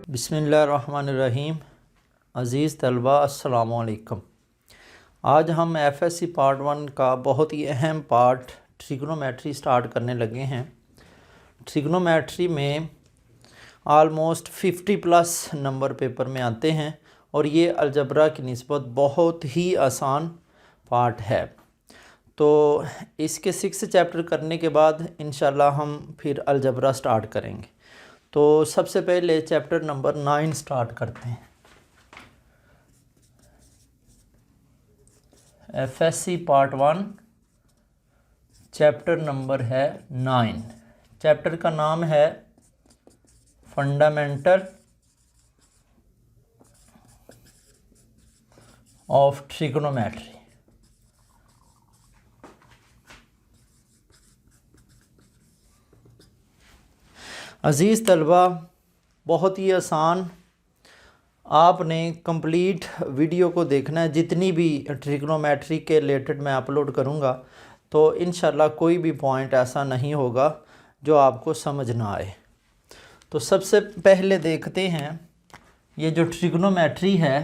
बिस्मिल्लाहिर्रहमानिर्रहीम। अज़ीज़ तलबा अस्सलामु अलैकुम। आज हम एफएससी पार्ट 1 का बहुत ही अहम पार्ट ट्रिग्नोमेट्री स्टार्ट करने लगे हैं। ट्रिग्नोमेट्री में आलमोस्ट 50 प्लस नंबर पेपर में आते हैं और ये अलजबरा की निस्बत बहुत ही आसान पार्ट है। तो इसके 6 चैप्टर करने के बाद इंशाल्लाह हम फिर अलजबरा स्टार्ट करेंगे। तो सबसे पहले चैप्टर नंबर 9 स्टार्ट करते हैं। एफएससी पार्ट 1 चैप्टर नंबर है 9। चैप्टर का नाम है फंडामेंटल ऑफ ट्रिग्नोमेट्री। अज़ीज़ तलबा, बहुत ही आसान, आपने कंप्लीट वीडियो को देखना है। जितनी भी ट्रिग्नोमेट्री के रिलेटेड मैं अपलोड करूँगा तो इंशाल्लाह कोई भी पॉइंट ऐसा नहीं होगा जो आपको समझ ना आए। तो सबसे पहले देखते हैं ये जो ट्रिग्नोमेट्री है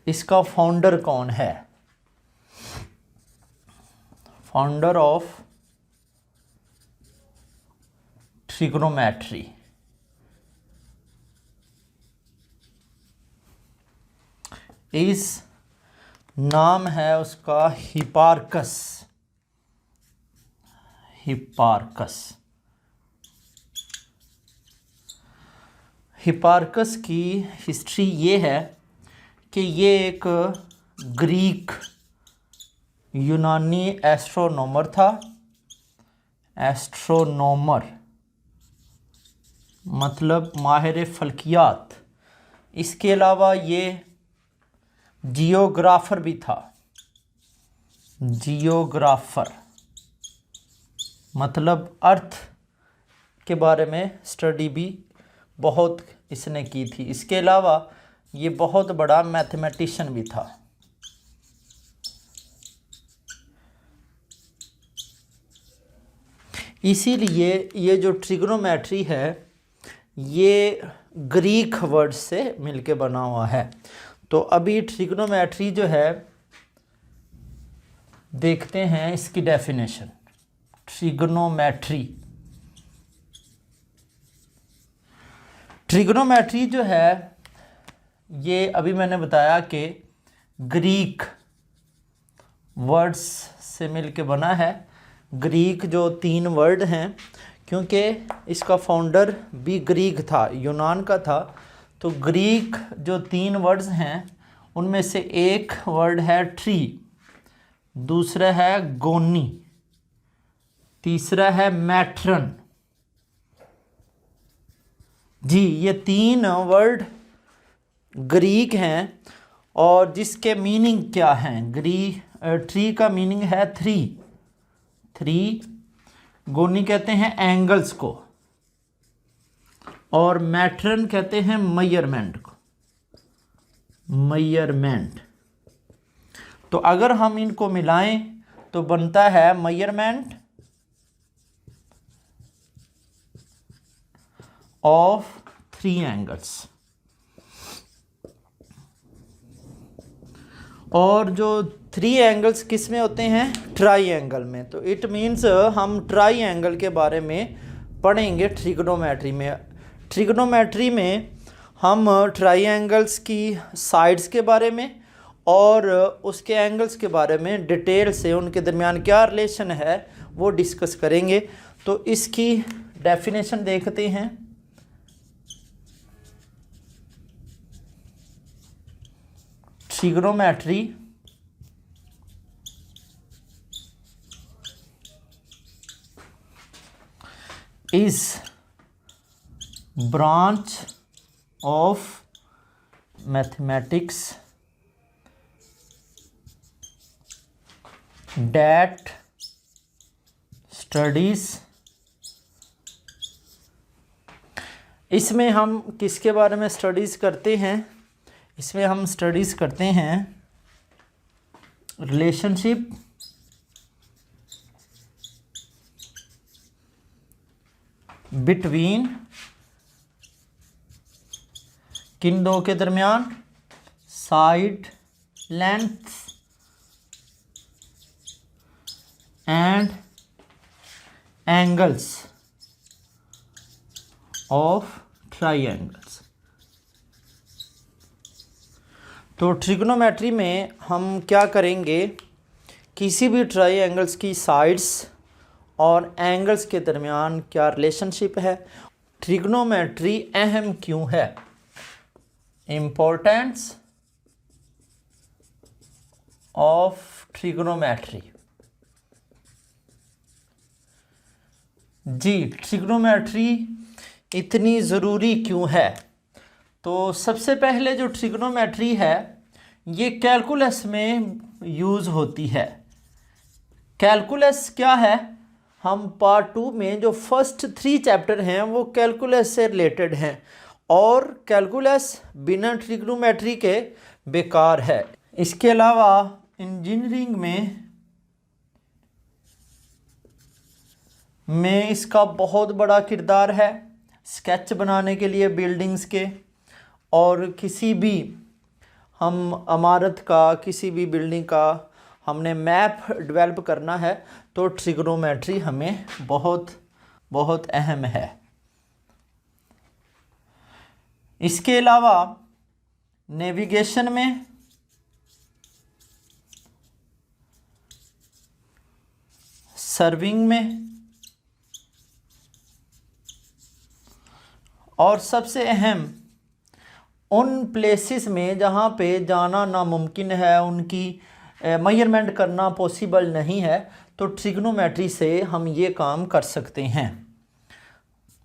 इसका फाउंडर कौन है। फाउंडर ऑफ ट्रिग्नोमेट्री इस नाम है उसका हिपार्कस। हिपार्कस की हिस्ट्री ये है कि ये एक ग्रीक यूनानी एस्ट्रोनॉमर था। एस्ट्रोनॉमर मतलब माहिर फल्कियात। इसके अलावा ये जियोग्राफर भी था। जियोग्राफर मतलब अर्थ के बारे में स्टडी भी बहुत इसने की थी। इसके अलावा ये बहुत बड़ा मैथमेटिशियन भी था। इसीलिए ये जो ट्रिग्नोमेट्री है ये ग्रीक वर्ड से मिलके बना हुआ है। तो अभी ट्रिग्नोमेट्री जो है देखते हैं इसकी डेफिनेशन। ट्रिग्नोमेट्री जो है ये अभी मैंने बताया कि ग्रीक वर्ड्स से मिलके बना है। ग्रीक जो 3 वर्ड हैं, क्योंकि इसका फाउंडर भी ग्रीक था, यूनान का था। तो ग्रीक जो 3 वर्ड्स हैं उनमें से एक वर्ड है ट्री, दूसरा है गोनी, तीसरा है मैट्रन। जी, ये 3 वर्ड ग्रीक हैं और जिसके मीनिंग क्या हैं। ट्री का मीनिंग है थ्री। गोनी कहते हैं एंगल्स को और मैट्रन कहते हैं मेजरमेंट को। तो अगर हम इनको मिलाएं तो बनता है मेजरमेंट ऑफ 3 एंगल्स। और जो 3 एंगल्स किस में होते हैं? ट्राई एंगल में। तो इट मीन्स हम ट्राई एंगल के बारे में पढ़ेंगे ट्रिग्नोमेट्री में। ट्रिग्नोमेट्री में हम ट्राई एंगल्स की साइड्स के बारे में और उसके एंगल्स के बारे में डिटेल से उनके दरमियान क्या रिलेशन है वो डिस्कस करेंगे। तो इसकी डेफिनेशन देखते हैं। Trigonometry is branch of mathematics that studies। इसमें हम किसके बारे में स्टडीज़ करते हैं? इसमें हम स्टडीज़ करते हैं रिलेशनशिप between किन दो के दरमियान? Side length and angles of triangles. तो ट्रिग्नोमेट्री में हम क्या करेंगे, किसी भी ट्राइंगल्स की साइड्स और एंगल्स के दरमियान क्या रिलेशनशिप है। ट्रिग्नोमेट्री अहम क्यों है? Importance of trigonometry. जी, ट्रिग्नोमेट्री इतनी ज़रूरी क्यों है? तो सबसे पहले जो ट्रिग्नोमेट्री है ये कैलकुलस में यूज़ होती है। कैलकुलस क्या है? हम पार्ट 2 में जो फर्स्ट 3 चैप्टर हैं वो कैलकुलस से रिलेटेड हैं, और कैलकुलस बिना ट्रिग्नोमेट्री के बेकार है। इसके अलावा इंजीनियरिंग में इसका बहुत बड़ा किरदार है, स्केच बनाने के लिए बिल्डिंग्स के, और किसी भी हम इमारत का, किसी भी बिल्डिंग का हमने मैप डेवलप करना है तो ट्रिग्नोमेट्री हमें बहुत बहुत अहम है। इसके अलावा नेविगेशन में, सर्विंग में, और सबसे अहम उन प्लेसेस में जहाँ पे जाना नामुमकिन है, उनकी मेजरमेंट करना पॉसिबल नहीं है, तो ट्रिग्नोमेट्री से हम ये काम कर सकते हैं।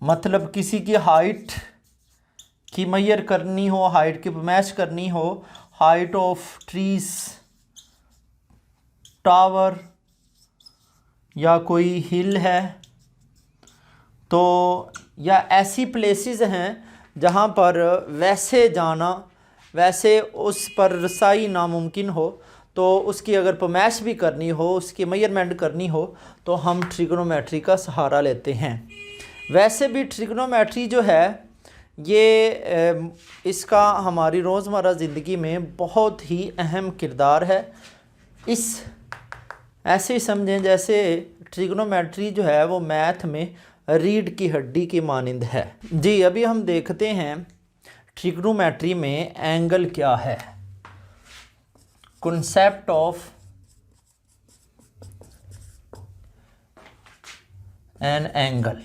मतलब किसी की हाइट की मेजर करनी हो, हाइट की मैच करनी हो, हाइट ऑफ ट्रीज, टावर या कोई हिल है, तो या ऐसी प्लेसेस हैं जहाँ पर वैसे जाना, वैसे उस पर रसाई नामुमकिन हो, तो उसकी अगर पैमाइश भी करनी हो, उसकी मेजरमेंट करनी हो, तो हम ट्रिग्नोमेट्री का सहारा लेते हैं। वैसे भी ट्रिग्नोमेट्री जो है ये इसका हमारी रोज़मर्रा ज़िंदगी में बहुत ही अहम किरदार है। इस ऐसे ही समझें जैसे ट्रिग्नोमेट्री जो है वो मैथ में रीढ़ की हड्डी की मानिंद है। जी, अभी हम देखते हैं ट्रिग्नोमेट्री में एंगल क्या है। Concept of an angle.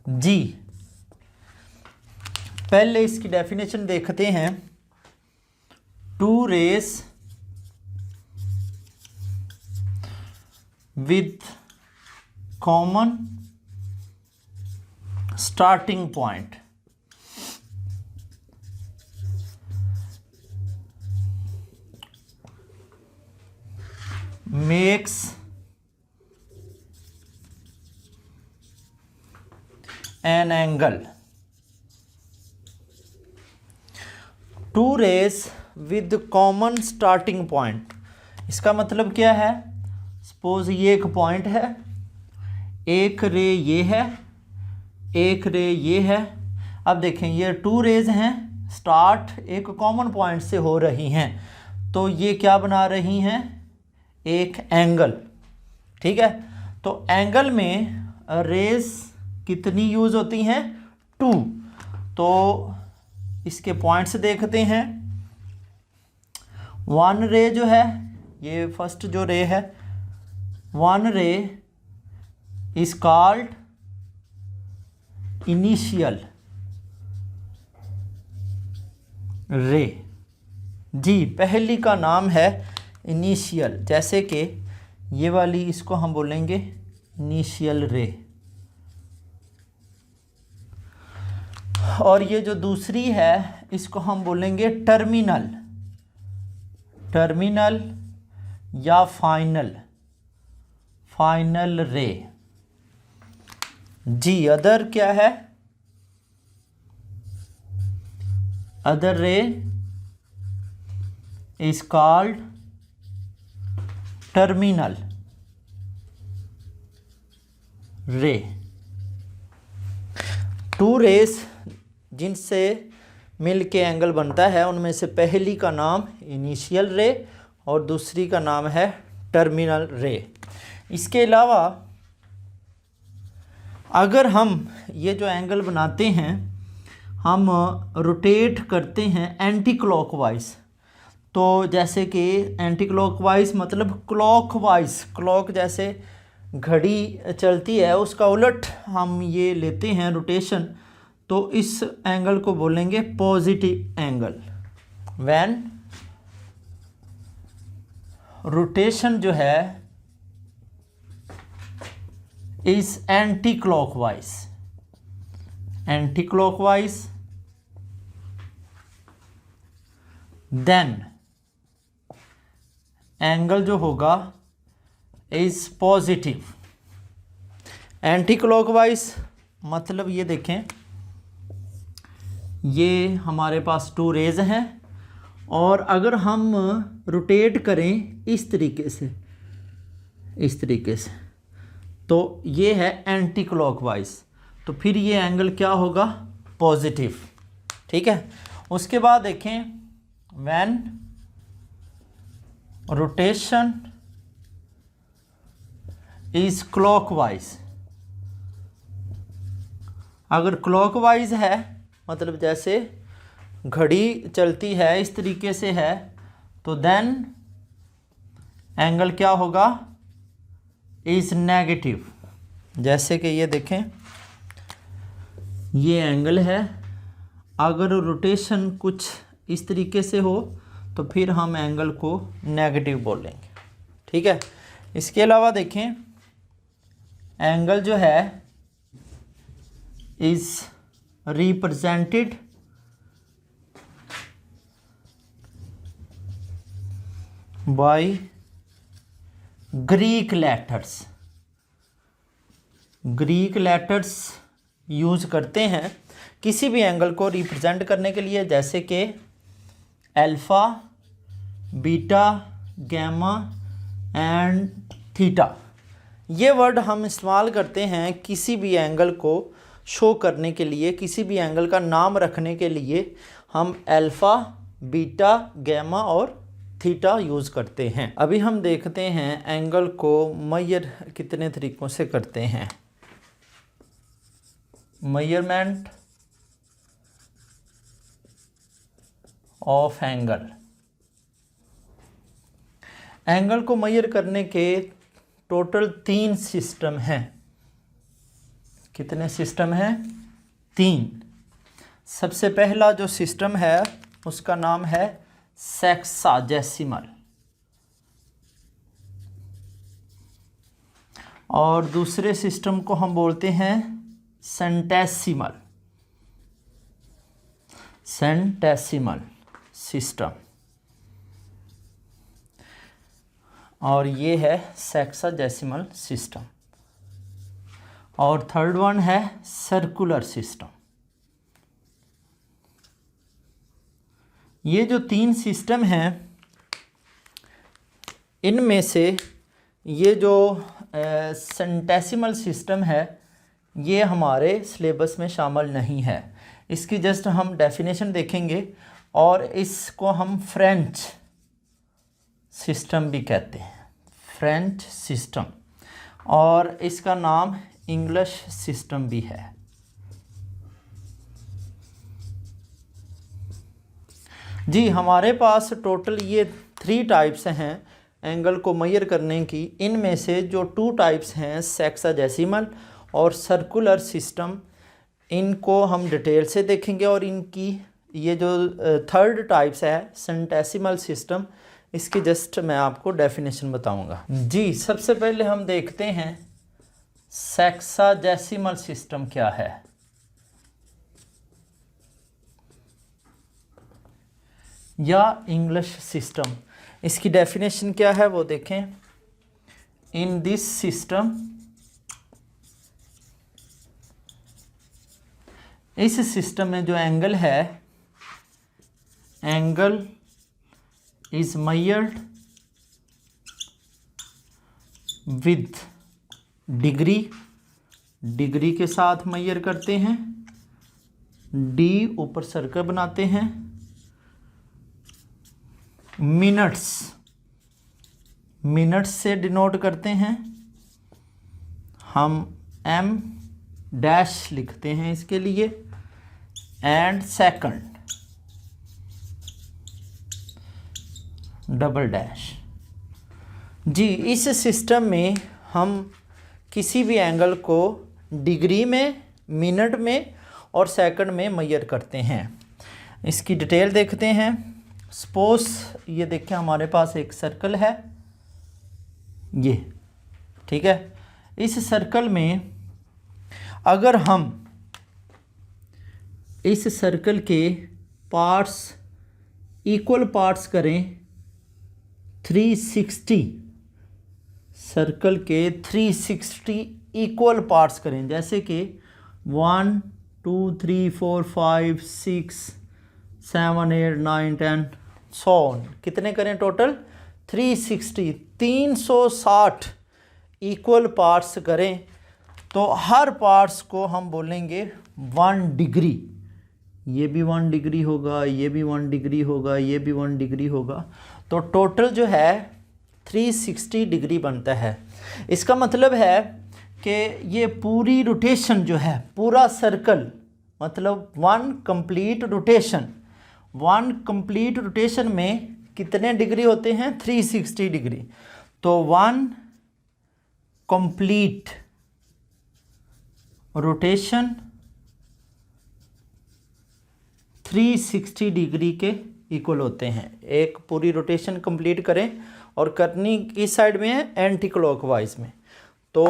जी, पहले इसकी डेफिनेशन देखते हैं। Two rays with common starting point makes an angle. Two rays with common starting point, इसका मतलब क्या है? सपोज ये एक पॉइंट है, एक रे ये है, एक रे ये है। अब देखें ये टू रेज हैं, स्टार्ट एक कॉमन पॉइंट से हो रही हैं, तो ये क्या बना रही हैं? एक एंगल। ठीक है, तो एंगल में रेज कितनी यूज़ होती हैं? 2। तो इसके पॉइंट्स देखते हैं। वन रे जो है, ये फर्स्ट जो रे है, वन रे इज कॉल्ड इनिशियल रे। जी, पहली का नाम है इनिशियल, जैसे कि ये वाली, इसको हम बोलेंगे इनिशियल रे। और ये जो दूसरी है इसको हम बोलेंगे टर्मिनल, टर्मिनल या फाइनल, फाइनल रे। जी, अदर क्या है? अदर रे इज कॉल्ड टर्मिनल रे। टू रेस जिनसे मिल के एंगल बनता है उनमें से पहली का नाम इनिशियल रे और दूसरी का नाम है टर्मिनल रे। इसके अलावा अगर हम ये जो एंगल बनाते हैं हम रोटेट करते हैं एंटी क्लॉकवाइज, तो जैसे कि एंटी क्लॉकवाइज मतलब क्लॉकवाइज, क्लॉक जैसे घड़ी चलती है उसका उलट हम ये लेते हैं रोटेशन, तो इस एंगल को बोलेंगे पॉजिटिव एंगल। व्हेन रोटेशन जो है is anti clockwise, anti clockwise then angle जो होगा इज पॉजिटिव। एंटी क्लॉकवाइज मतलब ये देखें, ये हमारे पास 2 रेज हैं और अगर हम रोटेट करें इस तरीके से, इस तरीके से, तो ये है एंटी क्लॉकवाइज, तो फिर ये एंगल क्या होगा? पॉजिटिव। ठीक है। उसके बाद देखें व्हेन रोटेशन इज क्लॉकवाइज, अगर क्लॉकवाइज है मतलब जैसे घड़ी चलती है इस तरीके से है, तो देन एंगल क्या होगा? Is negative. जैसे कि ये देखें, ये एंगल है, अगर रोटेशन कुछ इस तरीके से हो तो फिर हम एंगल को नेगेटिव बोलेंगे। ठीक है। इसके अलावा देखें एंगल जो है is represented by Greek letters. Greek letters use करते हैं किसी भी एंगल को रिप्रेजेंट करने के लिए, जैसे कि alpha, beta, gamma and theta. ये वर्ड हम इस्तेमाल करते हैं किसी भी एंगल को शो करने के लिए, किसी भी एंगल का नाम रखने के लिए हम अल्फा, बीटा, गैमा और थीटा यूज़ करते हैं। अभी हम देखते हैं एंगल को मेजर कितने तरीक़ों से करते हैं। Measurement of angle. एंगल को मेजर करने के टोटल 3 सिस्टम हैं। कितने सिस्टम हैं? 3। सबसे पहला जो सिस्टम है उसका नाम है सेक्साजेसिमल, और दूसरे सिस्टम को हम बोलते हैं सेंटेसिमल, सेंटेसिमल सिस्टम, और ये है सेक्साजेसिमल सिस्टम। और थर्ड वन है सर्कुलर सिस्टम। ये जो 3 सिस्टम हैं इनमें से ये जो सेंटेसिमल सिस्टम है ये हमारे सिलेबस में शामिल नहीं है। इसकी जस्ट हम डेफिनेशन देखेंगे, और इसको हम फ्रेंच सिस्टम भी कहते हैं, फ्रेंच सिस्टम, और इसका नाम इंग्लिश सिस्टम भी है। जी, हमारे पास टोटल ये 3 टाइप्स हैं एंगल को मेजर करने की। इनमें से जो 2 टाइप्स हैं सेक्साजेसिमल और सर्कुलर सिस्टम, इनको हम डिटेल से देखेंगे, और इनकी ये जो थर्ड टाइप्स है सेंटेसिमल सिस्टम, इसकी जस्ट मैं आपको डेफिनेशन बताऊंगा। जी, सबसे पहले हम देखते हैं सेक्साजेसिमल सिस्टम क्या है। या इंग्लिश सिस्टम, इसकी डेफिनेशन क्या है वो देखें। इन दिस सिस्टम, इस सिस्टम में जो एंगल है, angle is measured with degree, degree के साथ मेजर करते हैं, डी ऊपर सर्कल बनाते हैं, मिनट्स से डिनोट करते हैं, हम एम डैश लिखते हैं इसके लिए, एंड सेकंड डबल डैश। जी, इस सिस्टम में हम किसी भी एंगल को डिग्री में, मिनट में और सेकंड में मेजर करते हैं। इसकी डिटेल देखते हैं। सपोज ये देखिए हमारे पास एक सर्कल है, ये ठीक है। इस सर्कल में अगर हम इस सर्कल के पार्ट्स इक्वल पार्ट्स करें 360, सर्कल के 360 इक्वल पार्ट्स करें, जैसे कि 1 2 3 4 5 6 7 8 9 10 सो ऑन, कितने करें टोटल 360, 360 इक्वल पार्ट्स करें तो हर पार्ट्स को हम बोलेंगे 1 डिग्री। ये भी 1 डिग्री होगा, ये भी 1 डिग्री होगा, ये भी 1 डिग्री होगा, तो टोटल जो है 360 डिग्री बनता है। इसका मतलब है कि ये पूरी रोटेशन जो है, पूरा सर्कल, मतलब 1 कंप्लीट रोटेशन, 1 कंप्लीट रोटेशन में कितने डिग्री होते हैं 360 डिग्री। तो 1 कंप्लीट रोटेशन 360 डिग्री के इक्वल होते हैं। एक पूरी रोटेशन कंप्लीट करें और करनी किस साइड में है, एंटी क्लॉकवाइज में, तो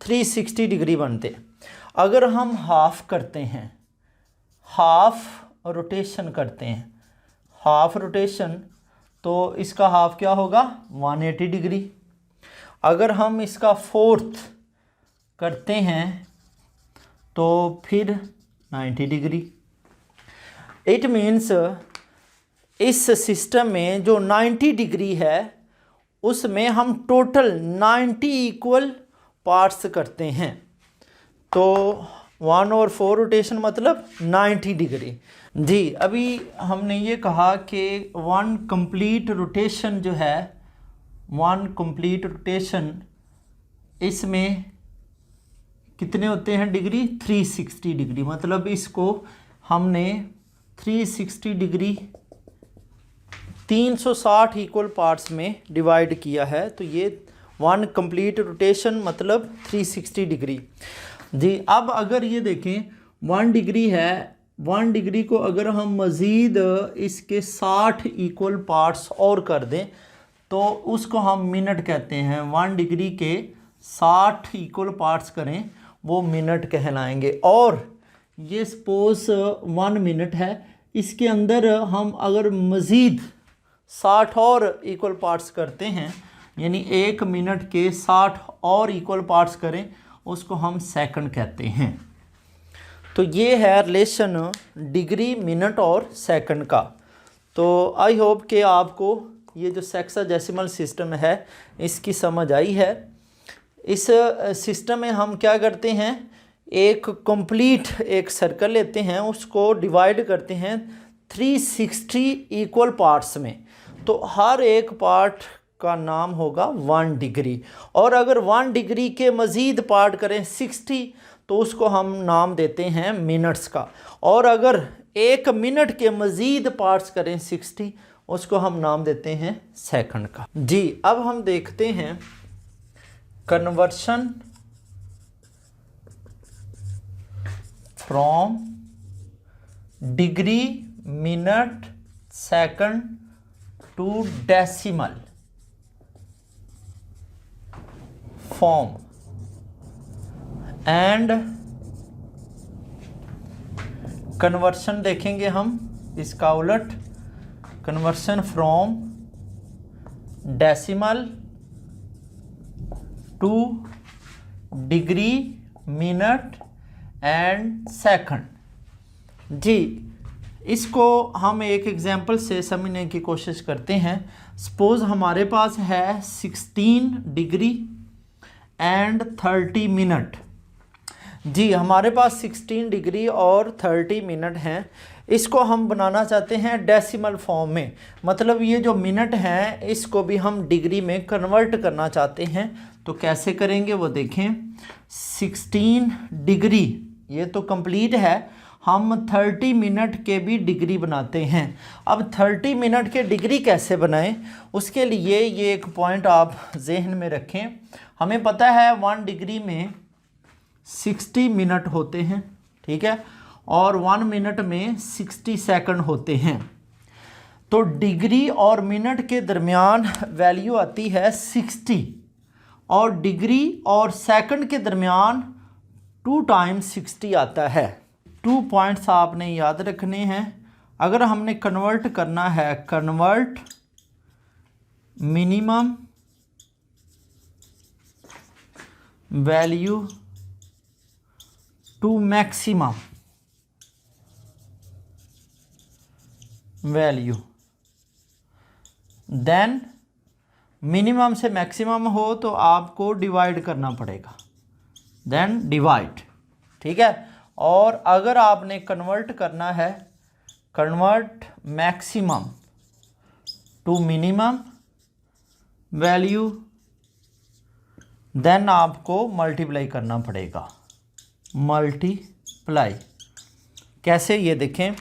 360 डिग्री बनते। अगर हम हाफ करते हैं, हाफ रोटेशन करते हैं, हाफ रोटेशन, तो इसका हाफ क्या होगा 180 डिग्री। अगर हम इसका फोर्थ करते हैं तो फिर 90 डिग्री। इट मीन्स इस सिस्टम में जो 90 डिग्री है उसमें हम टोटल 90 इक्वल पार्ट्स करते हैं। तो 1/4 रोटेशन मतलब 90 डिग्री। जी, अभी हमने ये कहा कि 1 कंप्लीट रोटेशन जो है, 1 कंप्लीट रोटेशन, इसमें कितने होते हैं डिग्री 360 डिग्री। मतलब इसको हमने 360 डिग्री 360 इक्वल पार्ट्स में डिवाइड किया है, तो ये 1 कंप्लीट रोटेशन मतलब 360 डिग्री। जी, अब अगर ये देखें 1 डिग्री है, 1 डिग्री को अगर हम मज़ीद इसके 60 इक्वल पार्ट्स और कर दें तो उसको हम मिनट कहते हैं। 1 डिग्री के 60 इक्वल पार्ट्स करें वो मिनट कहलाएंगे। और ये सपोज 1 मिनट है, इसके अंदर हम अगर मज़ीद 60 और इक्वल पार्ट्स करते हैं, यानी 1 मिनट के 60 और इक्वल पार्ट्स करें, उसको हम सेकंड कहते हैं। तो ये है रिलेशन डिग्री, मिनट और सेकंड का। तो आई होप कि आपको ये जो सेक्साडेसिमल सिस्टम है इसकी समझ आई है। इस सिस्टम में हम क्या करते हैं, एक कंप्लीट एक सर्कल लेते हैं, उसको डिवाइड करते हैं 360 इक्वल पार्ट्स में, तो हर एक पार्ट का नाम होगा 1 डिग्री। और अगर 1 डिग्री के मज़ीद पार्ट करें 60 तो उसको हम नाम देते हैं मिनट्स का। और अगर 1 मिनट के मज़ीद पार्ट्स करें 60 उसको हम नाम देते हैं सेकंड का। जी, अब हम देखते हैं conversion from degree, minute, second to decimal form and conversion देखेंगे हम इसका उलट, conversion from decimal to degree, minute and second. जी, इसको हम एक एग्जांपल से समझने की कोशिश करते हैं। सपोज हमारे पास है 16 डिग्री एंड 30 मिनट। जी हमारे पास 16 डिग्री और 30 मिनट हैं। इसको हम बनाना चाहते हैं डेसिमल फॉर्म में, मतलब ये जो मिनट हैं इसको भी हम डिग्री में कन्वर्ट करना चाहते हैं। तो कैसे करेंगे वो देखें। 16 डिग्री ये तो कंप्लीट है, हम 30 मिनट के भी डिग्री बनाते हैं। अब 30 मिनट के डिग्री कैसे बनाएं, उसके लिए ये एक पॉइंट आप जहन में रखें। हमें पता है 1 डिग्री में 60 मिनट होते हैं, ठीक है, और 1 मिनट में 60 सेकंड होते हैं। तो डिग्री और मिनट के दरमियान वैल्यू आती है 60 और डिग्री और सेकंड के दरमियान 2 टाइम्स 60 आता है। 2 पॉइंट्स आपने याद रखने हैं। अगर हमने कन्वर्ट करना है, convert minimum value to maximum value, then minimum से मैक्सिमम हो तो आपको डिवाइड करना पड़ेगा, देन डिवाइड, ठीक है। और अगर आपने कन्वर्ट करना है, convert maximum to minimum value, then आपको मल्टीप्लाई करना पड़ेगा। मल्टीप्लाई कैसे, ये देखें।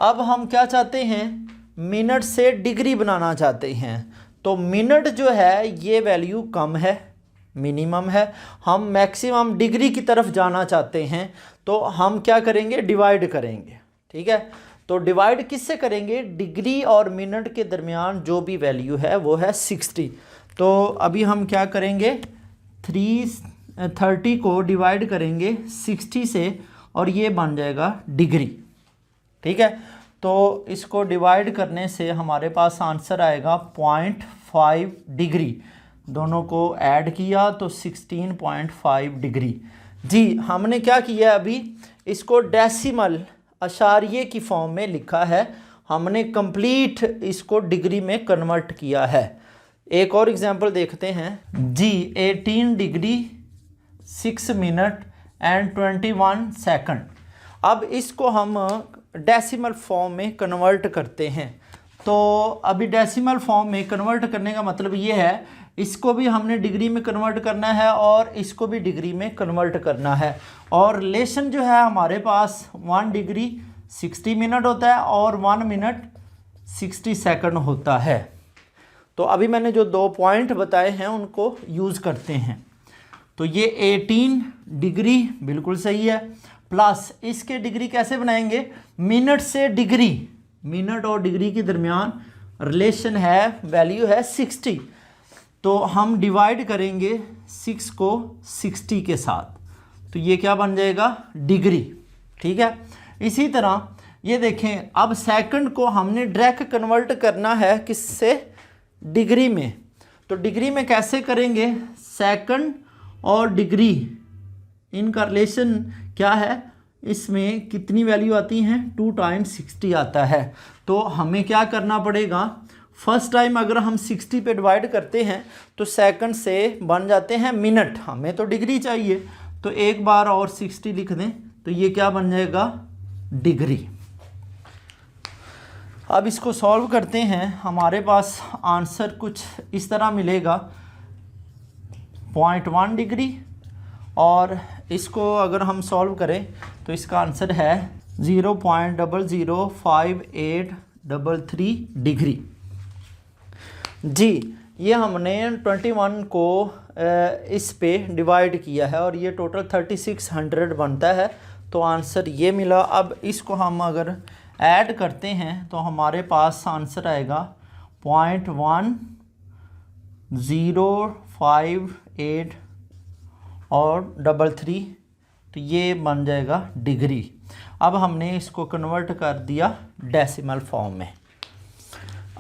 अब हम क्या चाहते हैं, मिनट से डिग्री बनाना चाहते हैं। तो मिनट जो है ये वैल्यू कम है, मिनिमम है, हम मैक्सिमम डिग्री की तरफ जाना चाहते हैं। तो हम क्या करेंगे, डिवाइड करेंगे, ठीक है। तो डिवाइड किससे करेंगे, डिग्री और मिनट के दरमियान जो भी वैल्यू है वो है 60। तो अभी हम क्या करेंगे, 30 को डिवाइड करेंगे 60 से और ये बन जाएगा डिग्री, ठीक है। तो इसको डिवाइड करने से हमारे पास आंसर आएगा 0.5 डिग्री। दोनों को ऐड किया तो 16.5 डिग्री। जी हमने क्या किया, अभी इसको डेसिमल अशारिये की फॉर्म में लिखा है, हमने कंप्लीट इसको डिग्री में कन्वर्ट किया है। एक और एग्जांपल देखते हैं जी। 18 डिग्री 6 मिनट एंड 21 सेकंड। अब इसको हम डेसिमल फॉर्म में कन्वर्ट करते हैं। तो अभी डेसिमल फॉर्म में कन्वर्ट करने का मतलब ये है, इसको भी हमने डिग्री में कन्वर्ट करना है और इसको भी डिग्री में कन्वर्ट करना है। और रिलेशन जो है हमारे पास 1 डिग्री 60 मिनट होता है और 1 मिनट 60 सेकंड होता है। तो अभी मैंने जो 2 पॉइंट बताए हैं उनको यूज़ करते हैं। तो ये 18 डिग्री बिल्कुल सही है, प्लस इसके डिग्री कैसे बनाएंगे, मिनट से डिग्री, मिनट और डिग्री के दरमियान रिलेशन है, वैल्यू है 60। तो हम डिवाइड करेंगे 6 को 60 के साथ, तो ये क्या बन जाएगा, डिग्री, ठीक है। इसी तरह ये देखें, अब सेकंड को हमने डायरेक्ट कन्वर्ट करना है किससे, डिग्री में। तो डिग्री में कैसे करेंगे, सेकंड और डिग्री इनका रिलेशन क्या है, इसमें कितनी वैल्यू आती हैं, 2 टाइम्स 60 आता है। तो हमें क्या करना पड़ेगा, फर्स्ट टाइम अगर हम 60 पे डिवाइड करते हैं तो सेकंड से बन जाते हैं मिनट, हमें तो डिग्री चाहिए, तो एक बार और 60 लिख दें तो ये क्या बन जाएगा, डिग्री। अब इसको सॉल्व करते हैं, हमारे पास आंसर कुछ इस तरह मिलेगा, 0.1 डिग्री, और इसको अगर हम सॉल्व करें तो इसका आंसर है 0.005833 डिग्री। जी ये हमने 21 को इस पे डिवाइड किया है और ये टोटल 3600 बनता है, तो आंसर ये मिला। अब इसको हम अगर ऐड करते हैं तो हमारे पास आंसर आएगा 0.1058 और 33, तो ये बन जाएगा डिग्री। अब हमने इसको कन्वर्ट कर दिया डेसिमल फॉर्म में।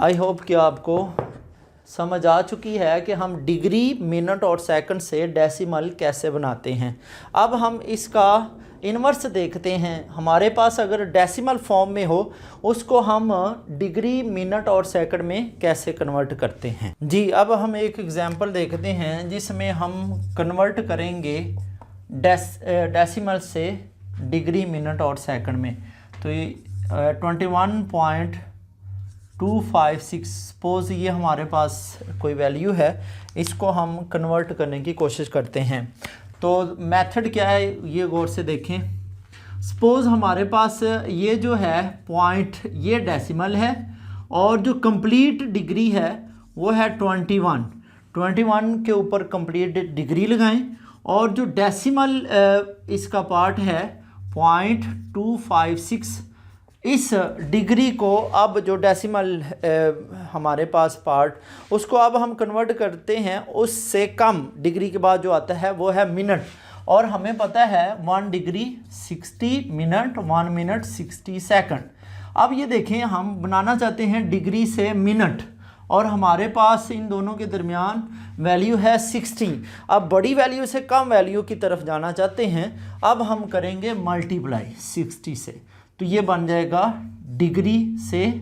आई होप कि आपको समझ आ चुकी है कि हम डिग्री, मिनट और सेकंड से डेसिमल कैसे बनाते हैं। अब हम इसका इन्वर्स देखते हैं। हमारे पास अगर डेसिमल फॉर्म में हो उसको हम डिग्री, मिनट और सेकंड में कैसे कन्वर्ट करते हैं। जी अब हम एक एग्जांपल देखते हैं जिसमें हम कन्वर्ट करेंगे डेसिमल से डिग्री, मिनट और सेकंड में। तो ये 21.256 सपोज ये हमारे पास कोई वैल्यू है, इसको हम कन्वर्ट करने की कोशिश करते हैं। तो मेथड क्या है ये गौर से देखें। सपोज हमारे पास ये जो है पॉइंट, ये डेसिमल है और जो कंप्लीट डिग्री है वो है 21 के ऊपर कंप्लीट डिग्री लगाएं, और जो डेसिमल इसका पार्ट है 0.256, इस डिग्री को अब जो डेसिमल हमारे पास पार्ट, उसको अब हम कन्वर्ट करते हैं, उससे कम डिग्री के बाद जो आता है वो है मिनट। और हमें पता है 1 डिग्री 60 मिनट, 1 मिनट 60 सेकंड। अब ये देखें, हम बनाना चाहते हैं डिग्री से मिनट, और हमारे पास इन दोनों के दरमियान वैल्यू है 60। अब बड़ी वैल्यू से कम वैल्यू की तरफ जाना चाहते हैं, अब हम करेंगे मल्टीप्लाई 60 से, तो ये बन जाएगा डिग्री से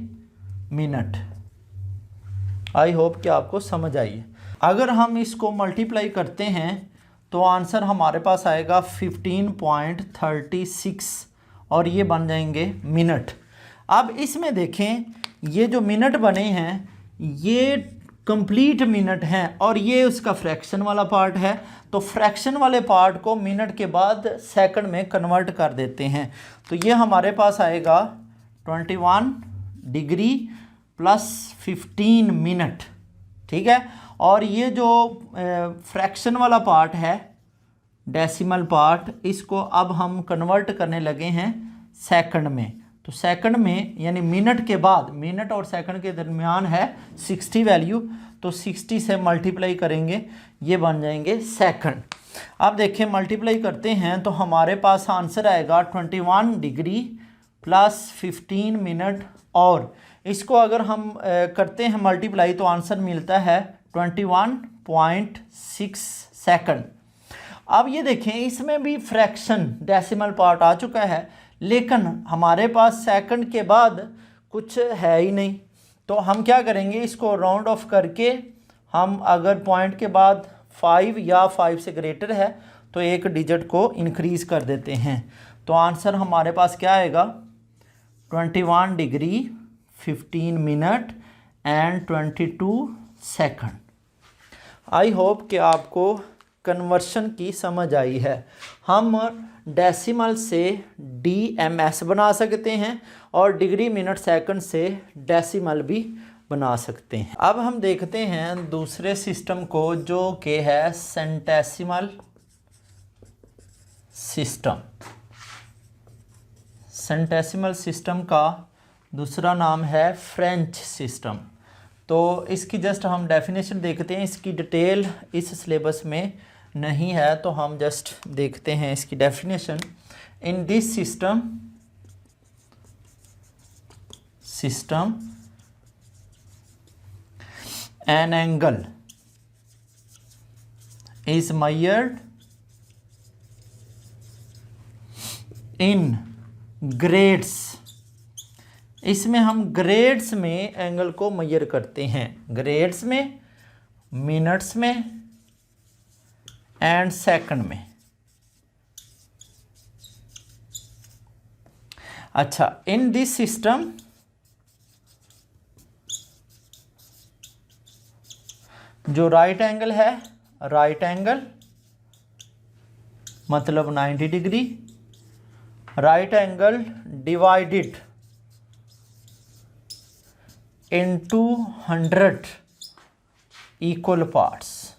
मिनट। आई होप कि आपको समझ आई है। अगर हम इसको मल्टीप्लाई करते हैं तो आंसर हमारे पास आएगा 15.36 और ये बन जाएंगे मिनट। अब इसमें देखें, ये जो मिनट बने हैं ये कंप्लीट मिनट हैं और ये उसका फ्रैक्शन वाला पार्ट है, तो फ्रैक्शन वाले पार्ट को मिनट के बाद सेकंड में कन्वर्ट कर देते हैं। तो ये हमारे पास आएगा 21 डिग्री प्लस 15 मिनट, ठीक है। और ये जो फ्रैक्शन वाला पार्ट है, डेसिमल पार्ट, इसको अब हम कन्वर्ट करने लगे हैं सेकंड में। तो सेकंड में यानी मिनट के बाद, मिनट और सेकंड के दरमियान है 60 वैल्यू, तो 60 से मल्टीप्लाई करेंगे, ये बन जाएंगे सेकंड। अब देखें मल्टीप्लाई करते हैं तो हमारे पास आंसर आएगा 21 डिग्री प्लस 15 मिनट, और इसको अगर हम करते हैं मल्टीप्लाई तो आंसर मिलता है 21.6 सेकंड। अब ये देखें, इसमें भी फ्रैक्शन डेसिमल पार्ट आ चुका है, लेकिन हमारे पास सेकंड के बाद कुछ है ही नहीं, तो हम क्या करेंगे, इसको राउंड ऑफ करके हम अगर पॉइंट के बाद 5 या 5 से ग्रेटर है तो एक डिजिट को इंक्रीज़ कर देते हैं। तो आंसर हमारे पास क्या आएगा, 21 degree 15 minute and 22 second. I hope कि आपको कन्वर्शन की समझ आई है। हम डेसिमल से DMS बना सकते हैं और डिग्री मिनट सेकंड से डेसिमल भी बना सकते हैं। अब हम देखते हैं दूसरे सिस्टम को, जो कि है सेंटेसिमल सिस्टम। सेंटेसिमल सिस्टम का दूसरा नाम है फ्रेंच सिस्टम। तो इसकी जस्ट हम डेफिनेशन देखते हैं, इसकी डिटेल इस सिलेबस में नहीं है, तो हम जस्ट देखते हैं इसकी definition. In this system an angle is measured in grades। इसमें हम ग्रेड्स में एंगल को मेजर करते हैं, ग्रेड्स में, मिनट्स में एंड सेकंड में। अच्छा, इन दिस सिस्टम जो राइट एंगल है, राइट एंगल मतलब 90 degree, right angle divided into 100 equal parts.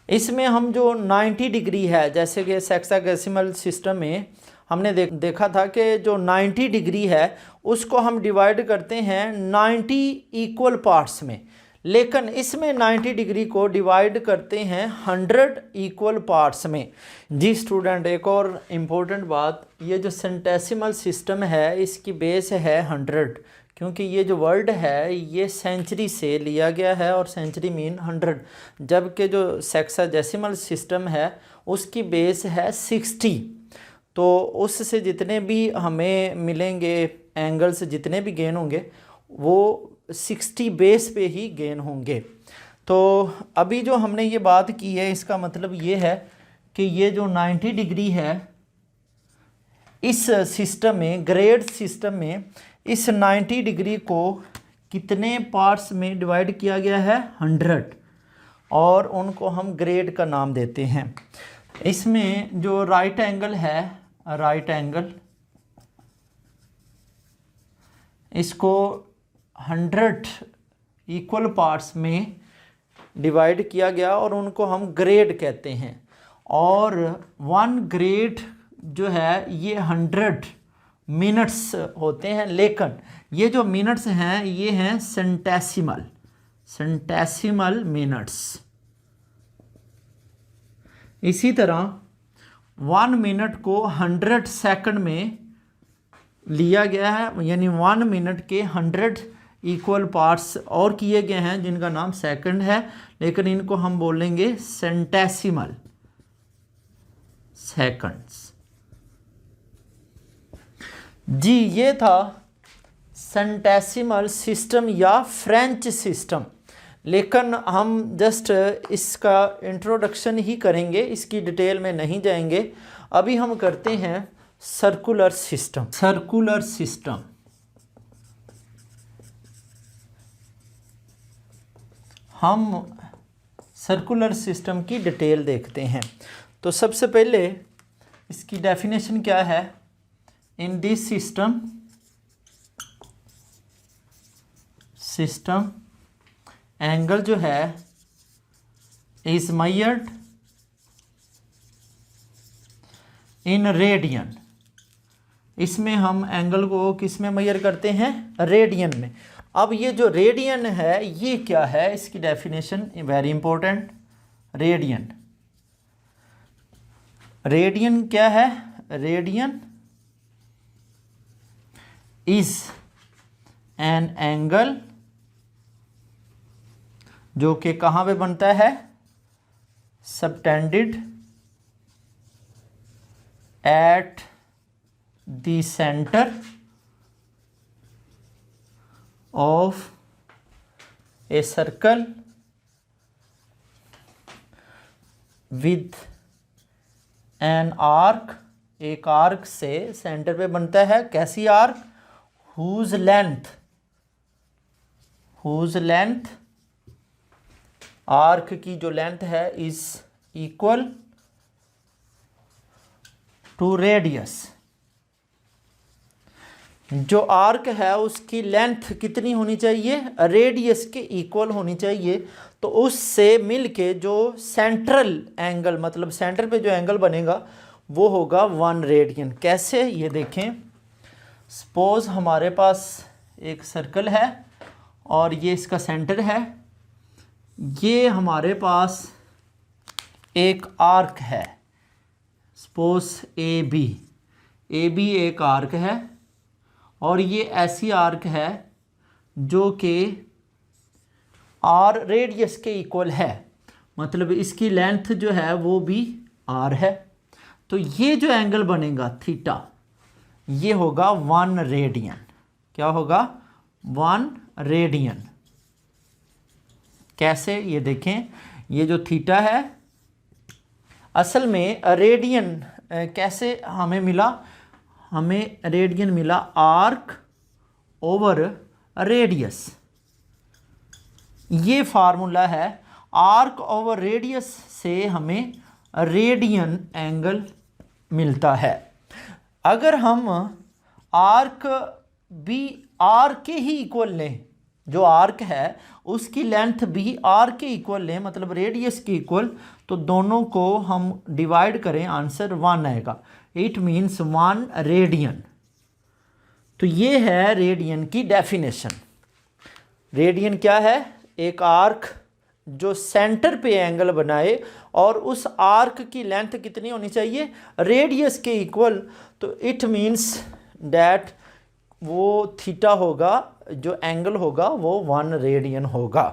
इसमें हम जो 90 डिग्री है, जैसे कि हेक्साडेसिमल सिस्टम में हमने देखा था कि जो 90 डिग्री है उसको हम डिवाइड करते हैं 90 इक्वल पार्ट्स में, लेकिन इसमें 90 डिग्री को डिवाइड करते हैं 100 इक्वल पार्ट्स में। जी स्टूडेंट, एक और इम्पोर्टेंट बात, ये जो सेंटेसिमल सिस्टम है इसकी बेस है 100, क्योंकि ये जो वर्ड है ये सेंचुरी से लिया गया है और सेंचुरी मीन 100, जबकि जो हेक्साडेसिमल सिस्टम है उसकी बेस है 60। तो उससे जितने भी हमें मिलेंगे एंगल्स, जितने भी गेन होंगे वो 60 बेस पे ही गेन होंगे। तो अभी जो हमने ये बात की है इसका मतलब ये है कि ये जो 90 डिग्री है इस सिस्टम में, ग्रेड सिस्टम में, इस 90 डिग्री को कितने पार्ट्स में डिवाइड किया गया है? 100, और उनको हम ग्रेड का नाम देते हैं। इसमें जो राइट एंगल है, राइट एंगल, इसको 100 इक्वल पार्ट्स में डिवाइड किया गया और उनको हम ग्रेड कहते हैं। और 1 ग्रेड जो है ये 100 मिनट्स होते हैं, लेकिन ये जो मिनट्स हैं ये हैं सेंटेसिमल, सेंटेसिमल मिनट्स। इसी तरह 1 मिनट को 100 सेकंड में लिया गया है, यानी 1 मिनट के 100 इक्वल पार्ट्स और किए गए हैं जिनका नाम सेकंड है, लेकिन इनको हम बोलेंगे सेंटेसिमल सेकंड्स। जी ये था सेंटेसिमल सिस्टम या फ्रेंच सिस्टम, लेकिन हम जस्ट इसका इंट्रोडक्शन ही करेंगे, इसकी डिटेल में नहीं जाएंगे। अभी हम करते हैं सर्कुलर सिस्टम। सर्कुलर सिस्टम, हम सर्कुलर सिस्टम की डिटेल देखते हैं। तो सबसे पहले इसकी डेफिनेशन क्या है? In this system, system angle जो है इज मेजर्ड इन रेडियन। इसमें हम एंगल को किस में मेजर करते हैं? रेडियन में। अब ये जो रेडियन है ये क्या है? इसकी definition very important. Radian, radian क्या है? रेडियन इज एन एंगल जो कि कहाँ पे बनता है? Subtended at the centre of a circle with an arc. एक आर्क से सेंटर पे बनता है। कैसी arc? Whose length, whose length, arc की जो लेंथ है इज इक्वल टू रेडियस। जो आर्क है उसकी लेंथ कितनी होनी चाहिए? रेडियस के इक्वल होनी चाहिए। तो उससे मिलके जो सेंट्रल एंगल, मतलब सेंटर पे जो एंगल बनेगा वो होगा 1 रेडियन। कैसे? ये देखें, सपोज हमारे पास एक सर्कल है और ये इसका सेंटर है। ये हमारे पास एक आर्क है, सपोज ए बी एक आर्क है, और ये ऐसी आर्क है जो कि आर रेडियस के इक्वल है, मतलब इसकी लेंथ जो है वो भी आर है। तो ये जो एंगल बनेगा थीटा, ये होगा 1 रेडियन। क्या होगा? 1 रेडियन। कैसे? ये देखें, ये जो थीटा है असल में रेडियन कैसे हमें मिला? हमें रेडियन मिला आर्क ओवर रेडियस। ये फार्मूला है। आर्क ओवर रेडियस से हमें रेडियन एंगल मिलता है। अगर हम आर्क भी आर के ही इक्वल लें, जो आर्क है उसकी लेंथ भी आर के इक्वल लें, मतलब रेडियस के इक्वल, तो दोनों को हम डिवाइड करें, आंसर 1 आएगा। It means 1 radian. तो ये है रेडियन की डेफिनेशन। रेडियन क्या है? एक आर्क जो सेंटर पे एंगल बनाए और उस आर्क की लेंथ कितनी होनी चाहिए? रेडियस के इक्वल। तो इट मीन्स दैट वो थीटा होगा, जो एंगल होगा वो 1 रेडियन होगा।